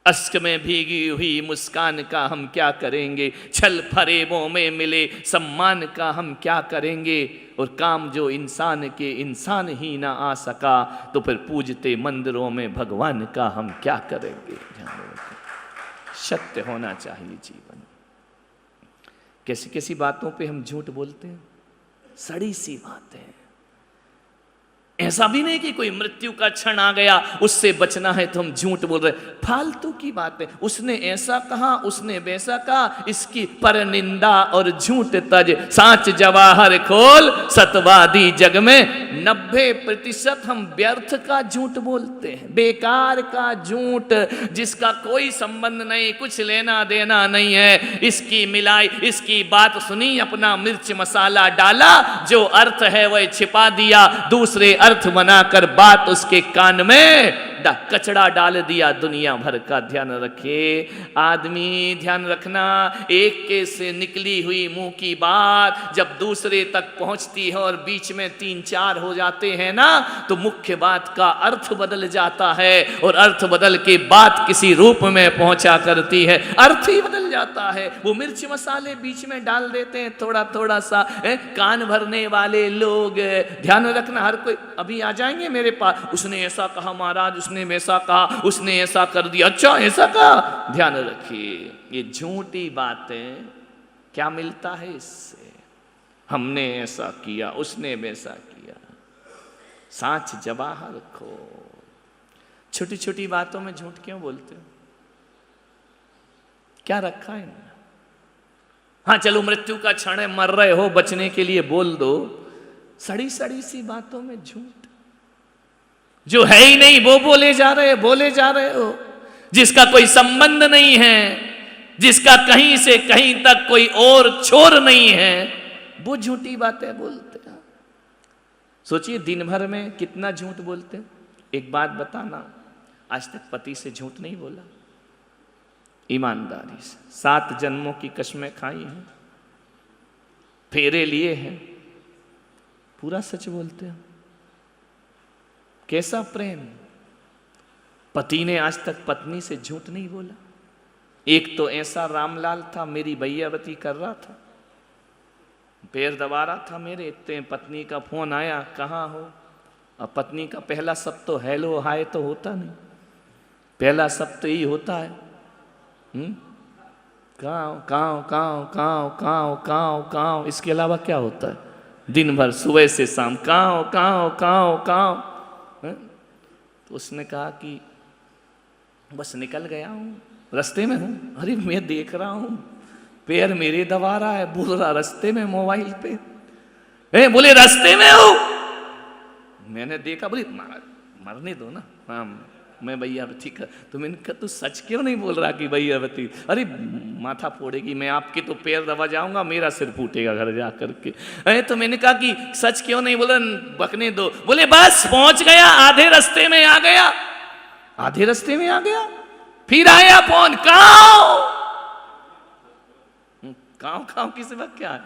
अश्क में भीगी हुई मुस्कान का हम क्या करेंगे, छल फरेबों में मिले सम्मान का हम क्या करेंगे, और काम जो इंसान के इंसान ही ना आ सका तो फिर पूजते मंदिरों में भगवान का हम क्या करेंगे। सत्य होना चाहिए जीवन। कैसी कैसी बातों पे हम झूठ बोलते हैं, सड़ी सी बातें। ऐसा भी नहीं कि कोई मृत्यु का क्षण आ गया उससे बचना है तो हम झूठ बोल रहे, फालतू की बातें। उसने ऐसा कहा, उसने वैसा कहा, इसकी पर निंदा और झूठ तज, सांच जवाहर खोल सतवादी जग में। 90% हम व्यर्थ का झूठ बोलते हैं, बेकार का झूठ, जिसका कोई संबंध नहीं, कुछ लेना देना नहीं है। इसकी मिलाई, इसकी बात सुनी, अपना मिर्च मसाला डाला, जो अर्थ है वह छिपा दिया, दूसरे अर्थ बनाकर बात उसके कान में कचड़ा डाल दिया। दुनिया भर का ध्यान रखे आदमी, ध्यान रखना, एक के से निकली हुई मुंह की बात जब दूसरे तक पहुंचती है और बीच में 3-4 हो जाते हैं ना, तो मुख्य बात का अर्थ बदल जाता है, और अर्थ बदल के बात किसी रूप में पहुंचा करती है, अर्थ ही बदल जाता है। वो मिर्च मसाले बीच में डाल देते हैं थोड़ा थोड़ा सा, कान भरने वाले लोग। ध्यान रखना, हर कोई अभी आ जाएंगे मेरे पास, उसने ऐसा कहा महाराज, उसने वैसा कहा, उसने ऐसा कर दिया, अच्छा ऐसा कहा। ध्यान रखिए, ये झूठी बातें, क्या मिलता है इससे? हमने ऐसा किया, उसने वैसा किया। सांच जवाहर खो। छोटी छोटी बातों में झूठ क्यों बोलते हो? क्या रखा है इनमें? हाँ चलो मृत्यु का क्षण है, मर रहे हो, बचने के लिए बोल दो। सड़ी सड़ी सी बातों में झूठ, जो है ही नहीं वो बोले जा रहे हो, जिसका कोई संबंध नहीं है, जिसका कहीं से कहीं तक कोई और छोर नहीं है, वो झूठी बातें बोलते हैं। सोचिए दिन भर में कितना झूठ बोलते हैं। एक बात बताना, आज तक पति से झूठ नहीं बोला, ईमानदारी से 7 जन्मों की कसमें खाई हैं, फेरे लिए हैं, पूरा सच बोलते हैं। कैसा प्रेम! पति ने आज तक पत्नी से झूठ नहीं बोला। एक तो ऐसा रामलाल था, मेरी भैयावती कर रहा था, पैर दबा रहा था मेरे, इतने पत्नी का फोन आया, कहाँ हो? अब पत्नी का पहला शब्द तो हेलो हाय तो होता नहीं, पहला शब्द ही होता है काव काव काव काव काव काव काव, इसके अलावा क्या होता है? दिन भर सुबह से शाम काव काव काव काव। तो उसने कहा कि बस निकल गया हूँ, रास्ते में हूँ। अरे मैं देख रहा हूँ पैर मेरे दबा रहा है, बोल रहा रास्ते में मोबाइल पे। बोले रास्ते में हो? मैंने देखा, बोले मरने दो ना। हाँ मैं भैयावती का। तो मैंने कहा तू सच क्यों नहीं बोल रहा कि भैयावती? अरे माथा फोड़ेगी, मैं आपके तो पैर दबा जाऊंगा, मेरा सिर फूटेगा घर जा करके। अरे तो मैंने कहा कि सच क्यों नहीं बोला, बकने दो। बोले बस पहुंच गया, आधे रास्ते में आ गया, आधे रास्ते में आ गया। फिर आया फोन, काव काव काव किस वक्त क्या है?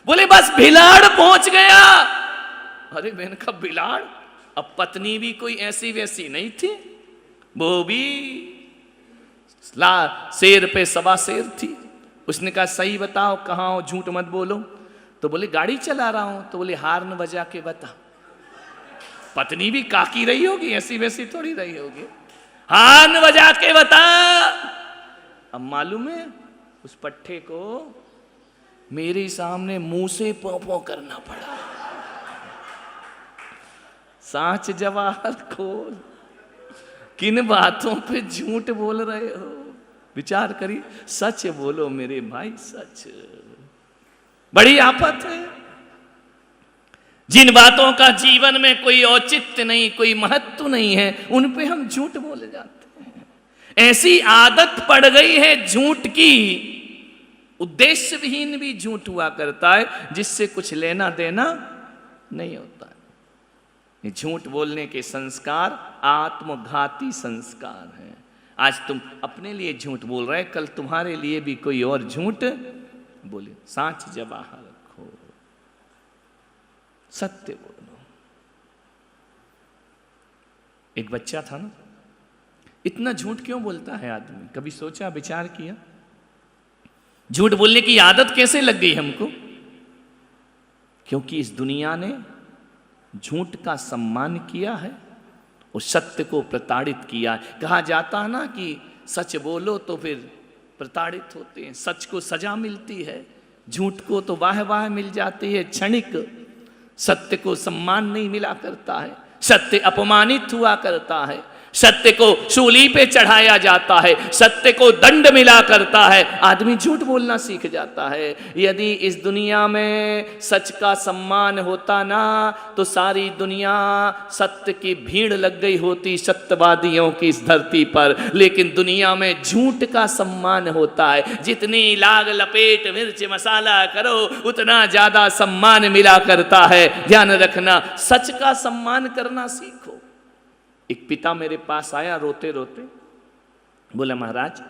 बोले बस भिलाड़ पहुंच गया। अरे मैंने कहा भिलाड़? अब पत्नी भी कोई ऐसी वैसी नहीं थी, वो भी शेर पे सवा शेर थी। उसने कहा सही बताओ कहाँ हो, झूठ मत बोलो। तो बोले गाड़ी चला रहा हूं। तो बोले हार्न बजा के बता। पत्नी भी काकी रही होगी, ऐसी वैसी थोड़ी रही होगी। हार्न बजा के बता। अब मालूम है उस पट्टे को मेरे सामने मुंह से पौ करना पड़ा। सांच जवाहर खोल, किन बातों पे झूठ बोल रहे हो? विचार करिए, सच बोलो मेरे भाई, सच। बड़ी आफत है जिन बातों का जीवन में कोई औचित्य नहीं, कोई महत्व नहीं है, उन पे हम झूठ बोले जाते हैं। ऐसी आदत पड़ गई है झूठ की, उद्देश्य विहीन भी झूठ हुआ करता है, जिससे कुछ लेना देना नहीं होता है। ये झूठ बोलने के संस्कार आत्मघाती संस्कार हैं। आज तुम अपने लिए झूठ बोल रहे, कल तुम्हारे लिए भी कोई और झूठ बोले। सांच जवाहर रखो, सत्य बोलो। एक बच्चा था ना, इतना झूठ क्यों बोलता है आदमी? कभी सोचा, विचार किया? झूठ बोलने की आदत कैसे लग गई हमको? क्योंकि इस दुनिया ने झूठ का सम्मान किया है और सत्य को प्रताड़ित किया है। कहा जाता है ना कि सच बोलो तो फिर प्रताड़ित होते हैं, सच को सजा मिलती है, झूठ को तो वाह वाह मिल जाती है क्षणिक। सत्य को सम्मान नहीं मिला करता है, सत्य अपमानित हुआ करता है, सत्य को सूली पे चढ़ाया जाता है, सत्य को दंड मिला करता है। आदमी झूठ बोलना सीख जाता है। यदि इस दुनिया में सच का सम्मान होता ना तो सारी दुनिया सत्य की भीड़ लग गई होती, सत्यवादियों की इस धरती पर। लेकिन दुनिया में झूठ का सम्मान होता है। जितनी लाग लपेट मिर्च मसाला करो उतना ज्यादा सम्मान मिला करता है। ध्यान रखना, सच का सम्मान करना सीखो। एक पिता मेरे पास आया रोते रोते, बोला महाराज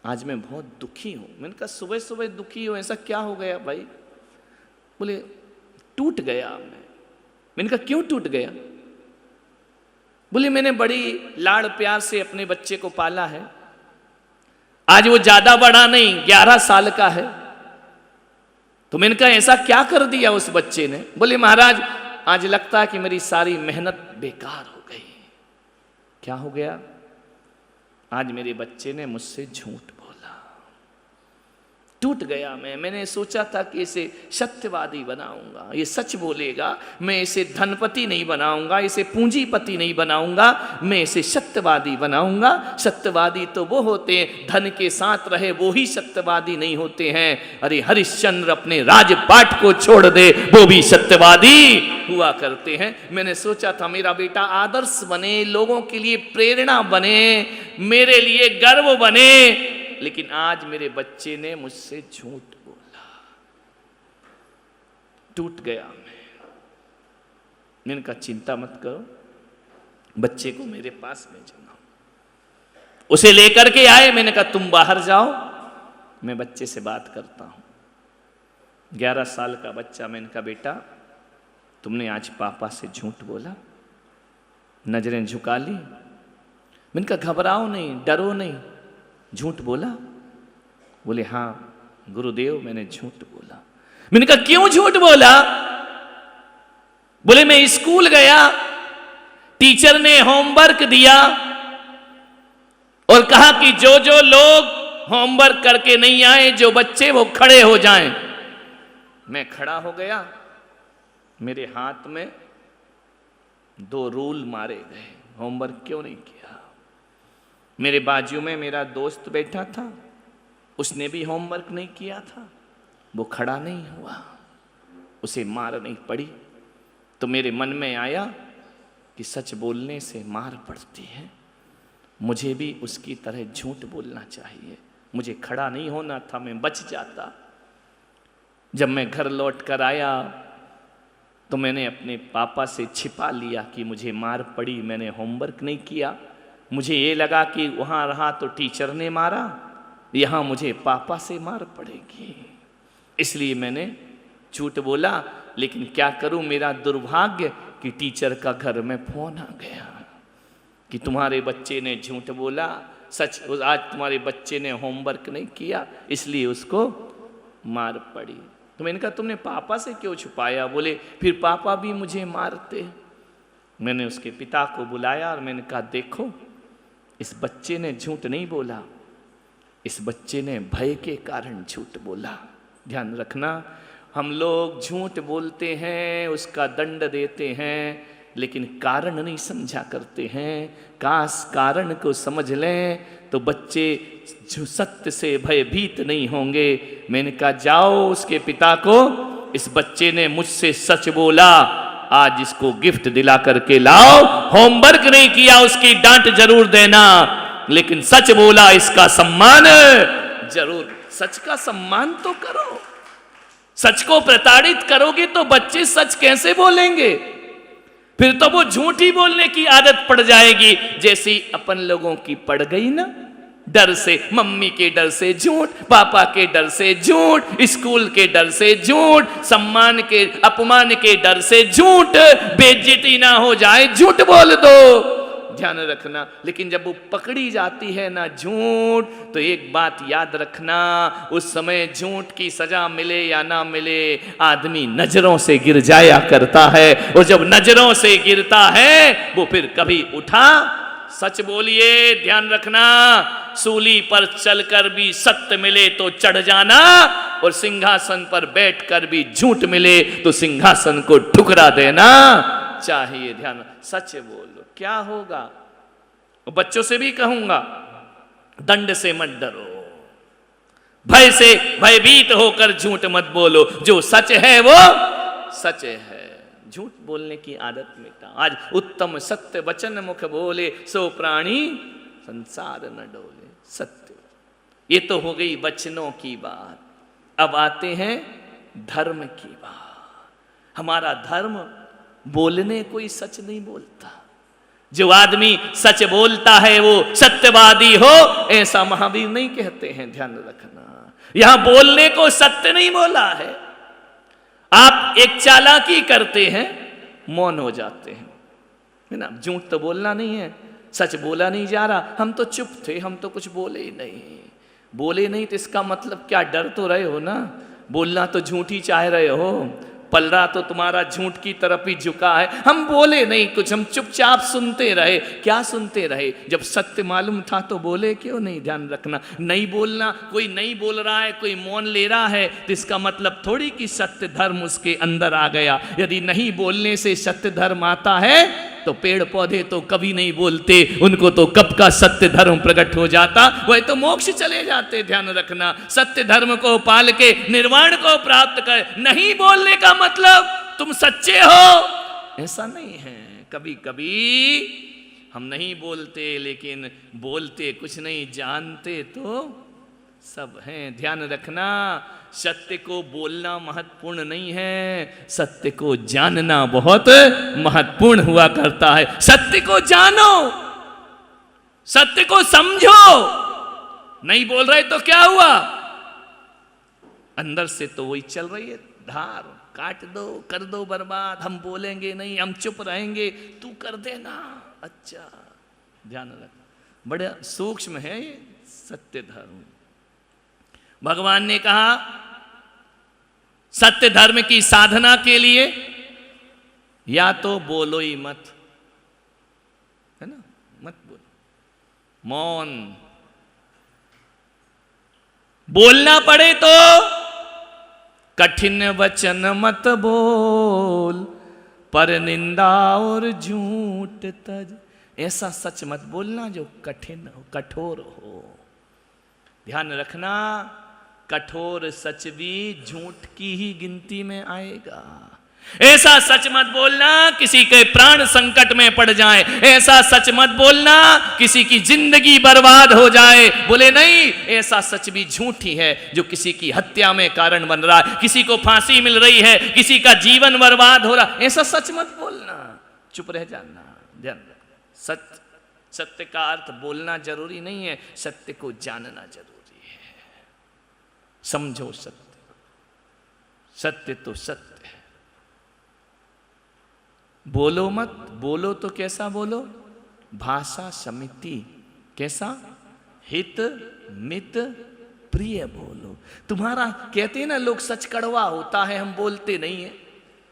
आज मैं बहुत दुखी हूं। मैंने कहा सुबह सुबह दुखी हो, ऐसा क्या हो गया भाई? बोले टूट गया मैं। मैंने कहा क्यों टूट गया? बोले मैंने बड़ी लाड़ प्यार से अपने बच्चे को पाला है, आज वो ज्यादा बड़ा नहीं 11 साल का है। तो मैंने कहा ऐसा क्या कर दिया उस बच्चे ने? बोले महाराज आज लगता है कि मेरी सारी मेहनत बेकार हो गई। क्या हो गया? आज मेरे बच्चे ने मुझसे झूठ बोला, टूट गया मैंने सोचा था कि इसे सत्यवादी बनाऊंगा, ये सच बोलेगा, मैं इसे धनपति नहीं बनाऊंगा, इसे पूंजीपति नहीं बनाऊंगा, मैं इसे सत्यवादी बनाऊंगा। सत्यवादी तो वो होते हैं धन के साथ रहे, वो ही सत्यवादी नहीं होते हैं। अरे हरिश्चंद्र अपने राजपाट को छोड़ दे, वो भी सत्यवादी हुआ करते हैं। मैंने सोचा था मेरा बेटा आदर्श बने, लोगों के लिए प्रेरणा बने, मेरे लिए गर्व बने, लेकिन आज मेरे बच्चे ने मुझसे झूठ बोला, टूट गया मैंने कहा चिंता मत करो, बच्चे को मेरे पास भेजना। उसे लेकर के आए, मैंने कहा तुम बाहर जाओ, मैं बच्चे से बात करता हूं। 11 साल का बच्चा। मैंने कहा बेटा तुमने आज पापा से झूठ बोला? नजरें झुका ली। मैंने कहा घबराओ नहीं, डरो नहीं, झूठ बोला? बोले हाँ गुरुदेव मैंने झूठ बोला। मैंने कहा क्यों झूठ बोला? बोले मैं स्कूल गया, टीचर ने होमवर्क दिया और कहा कि जो जो लोग होमवर्क करके नहीं आए, जो बच्चे वो खड़े हो जाएं। मैं खड़ा हो गया, मेरे हाथ में 2 रूल मारे गए, होमवर्क क्यों नहीं किया। मेरे बाजू में मेरा दोस्त बैठा था, उसने भी होमवर्क नहीं किया था, वो खड़ा नहीं हुआ, उसे मार नहीं पड़ी। तो मेरे मन में आया कि सच बोलने से मार पड़ती है, मुझे भी उसकी तरह झूठ बोलना चाहिए। मुझे खड़ा नहीं होना था, मैं बच जाता। जब मैं घर लौट कर आया तो मैंने अपने पापा से छिपा लिया कि मुझे मार पड़ी, मैंने होमवर्क नहीं किया। मुझे ये लगा कि वहाँ रहा तो टीचर ने मारा, यहाँ मुझे पापा से मार पड़ेगी, इसलिए मैंने झूठ बोला। लेकिन क्या करूँ, मेरा दुर्भाग्य कि टीचर का घर में फोन आ गया कि तुम्हारे बच्चे ने झूठ बोला, सच आज तुम्हारे बच्चे ने होमवर्क नहीं किया, इसलिए उसको मार पड़ी। तो मैंने कहा तुमने पापा से क्यों छुपाया? बोले फिर पापा भी मुझे मारते। मैंने उसके पिता को बुलाया और मैंने कहा देखो इस बच्चे ने झूठ नहीं बोला, इस बच्चे ने भय के कारण झूठ बोला। ध्यान रखना, हम लोग झूठ बोलते हैं, उसका दंड देते हैं, लेकिन कारण नहीं समझा करते हैं। काश कारण को समझ लें तो बच्चे सत्य से भयभीत नहीं होंगे। मैंने कहा जाओ उसके पिता को, इस बच्चे ने मुझसे सच बोला, आज इसको गिफ्ट दिला करके लाओ। होमवर्क नहीं किया उसकी डांट जरूर देना, लेकिन सच बोला इसका सम्मान जरूर। सच का सम्मान तो करो, सच को प्रताड़ित करोगे तो बच्चे सच कैसे बोलेंगे? फिर तो वो झूठ ही बोलने की आदत पड़ जाएगी, जैसी अपन लोगों की पड़ गई ना, डर से, मम्मी के डर से झूठ, पापा के डर से झूठ, स्कूल के डर से झूठ, सम्मान के अपमान के डर से झूठ, बेइज्जती ना हो जाए झूठ बोल दो। ध्यान रखना। लेकिन जब वो पकड़ी जाती है ना झूठ, तो एक बात याद रखना, उस समय झूठ की सजा मिले या ना मिले, आदमी नजरों से गिर जाया करता है, और जब नजरों से गिरता है वो फिर कभी उठा। सच बोलिए, ध्यान रखना, सूली पर चलकर भी सत्य मिले तो चढ़ जाना, और सिंहासन पर बैठकर भी झूठ मिले तो सिंहासन को ठुकरा देना चाहिए। ध्यान, सच बोलो, क्या होगा? बच्चों से भी कहूंगा, दंड से मत डरो, भय से भयभीत होकर झूठ मत बोलो, जो सच है वो सच है। झूठ बोलने की आदत मिटा। आज उत्तम सत्य वचन मुख बोले, सो प्राणी संसार न डोले। सत्य, ये तो हो गई वचनों की बात। अब आते हैं धर्म की बात। हमारा धर्म बोलने कोई सच नहीं बोलता। जो आदमी सच बोलता है वो सत्यवादी हो, ऐसा महावीर नहीं कहते हैं, ध्यान रखना। यहां बोलने को सत्य नहीं बोला है। आप एक चालाकी करते हैं, मौन हो जाते हैं, है ना? झूठ तो बोलना नहीं है, सच बोला नहीं जा रहा, हम तो चुप थे, हम तो कुछ बोले ही नहीं। बोले नहीं तो इसका मतलब क्या, डर तो रहे हो ना? बोलना तो झूठ ही चाह रहे हो, पलड़ा तो तुम्हारा झूठ की तरफ ही झुका है। हम बोले नहीं कुछ, हम चुपचाप सुनते रहे। क्या सुनते रहे? जब सत्य मालूम था तो बोले क्यों नहीं? ध्यान रखना, नहीं बोलना, कोई नहीं बोल रहा है, कोई मौन ले रहा है, तो इसका मतलब थोड़ी कि सत्य धर्म उसके अंदर आ गया। यदि नहीं बोलने से सत्य धर्म आता है तो पेड़ पौधे तो कभी नहीं बोलते, उनको तो कब का सत्य धर्म प्रकट हो जाता, वह तो मोक्ष चले जाते। ध्यान रखना, सत्य धर्म को पाल के निर्वाण को प्राप्त कर। नहीं बोलने का मतलब तुम सच्चे हो, ऐसा नहीं है। कभी कभी हम नहीं बोलते, लेकिन बोलते कुछ नहीं, जानते तो सब हैं। ध्यान रखना, सत्य को बोलना महत्वपूर्ण नहीं है, सत्य को जानना बहुत महत्वपूर्ण हुआ करता है। सत्य को जानो, सत्य को समझो। नहीं बोल रहे तो क्या हुआ? अंदर से तो वही चल रही है धार, काट दो, कर दो बर्बाद। हम बोलेंगे नहीं, हम चुप रहेंगे, तू कर देना। अच्छा, ध्यान रख, बड़ा सूक्ष्म है ये सत्य धर्म। भगवान ने कहा सत्य धर्म की साधना के लिए या तो बोलो ही मत, है ना, मत बोलो, मौन। बोलना पड़े तो कठिन वचन मत बोल, पर निंदा और झूठ तज। ऐसा सच मत बोलना जो कठिन हो, कठोर हो। ध्यान रखना, कठोर सच भी झूठ की ही गिनती में आएगा। ऐसा सच मत बोलना किसी के प्राण संकट में पड़ जाए, ऐसा सच मत बोलना किसी की जिंदगी बर्बाद हो जाए। बोले नहीं, ऐसा सच भी झूठ ही है जो किसी की हत्या में कारण बन रहा है, किसी को फांसी मिल रही है, किसी का जीवन बर्बाद हो रहा, ऐसा सच मत बोलना, चुप रह जाना। ध्यान रखना, सत्य का अर्थ बोलना जरूरी नहीं है, सत्य को जानना जरूरी है। समझो सत्य, सत्य तो सत्य है। बोलो मत, बोलो तो कैसा बोलो? भाषा समिति, कैसा? हित मित प्रिय बोलो। तुम्हारा कहते हैं ना लोग, सच कड़वा होता है, हम बोलते नहीं है।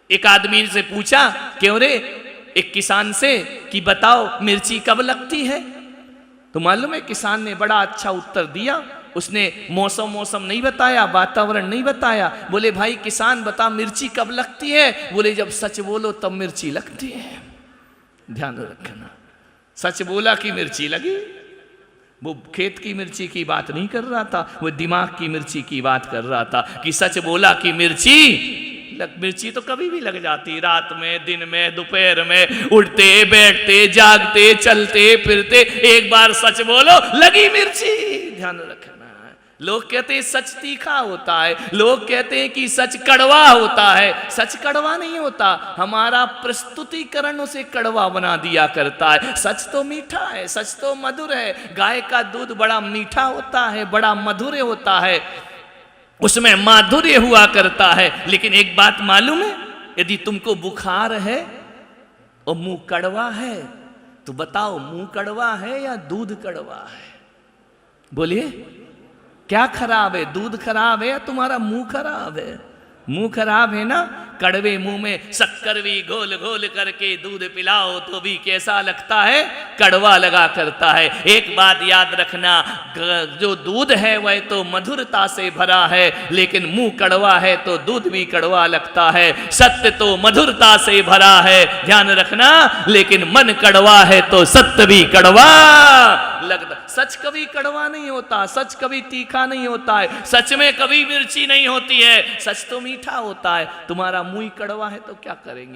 एक आदमी से पूछा, क्यों रे, एक किसान से, कि बताओ मिर्ची कब लगती है? तो मालूम है किसान ने बड़ा अच्छा उत्तर दिया। उसने मौसम नहीं बताया, वातावरण नहीं बताया। बोले भाई किसान बता मिर्ची कब लगती है? बोले जब सच बोलो तब मिर्ची लगती है। ध्यान रखना, सच बोला कि मिर्ची लगी। वो खेत की मिर्ची की बात नहीं कर रहा था, वो दिमाग की मिर्ची की बात कर रहा था कि सच बोला कि मिर्ची तो कभी भी लग जाती, रात में, दिन में, दोपहर में, उठते बैठते जागते चलते फिरते, एक बार सच बोलो लगी मिर्ची। ध्यान रखना, लोग कहते हैं सच तीखा होता है, लोग कहते हैं कि सच कड़वा होता है। सच कड़वा नहीं होता, हमारा प्रस्तुतिकरण उसे कड़वा बना दिया करता है। सच तो मीठा है, सच तो मधुर है। गाय का दूध बड़ा मीठा होता है, बड़ा मधुर होता है, उसमें माधुर्य हुआ करता है। लेकिन एक बात मालूम है, यदि तुमको बुखार है और मुंह कड़वा है तो तो बताओ मुंह कड़वा है या दूध कड़वा है? बोलिए क्या खराब है, दूध खराब है या तुम्हारा मुंह खराब है? मुंह खराब है ना। कड़वे मुंह में शक्कर भी घोल घोल करके दूध पिलाओ तो भी कैसा लगता है, कड़वा लगा करता है। एक बात याद रखना, जो दूध है वह तो मधुरता से भरा है, लेकिन मुंह कड़वा है तो दूध भी कड़वा लगता है। सत्य तो मधुरता से भरा है, ध्यान रखना, लेकिन मन कड़वा है तो सत्य भी कड़वा लगता। सच कभी कड़वा नहीं होता, सच कभी तीखा नहीं होता है, सच में कभी मिर्ची नहीं होती है, सच तो मीठा होता है। तुम्हारा मुंह कड़वा है तो क्या करेंगे?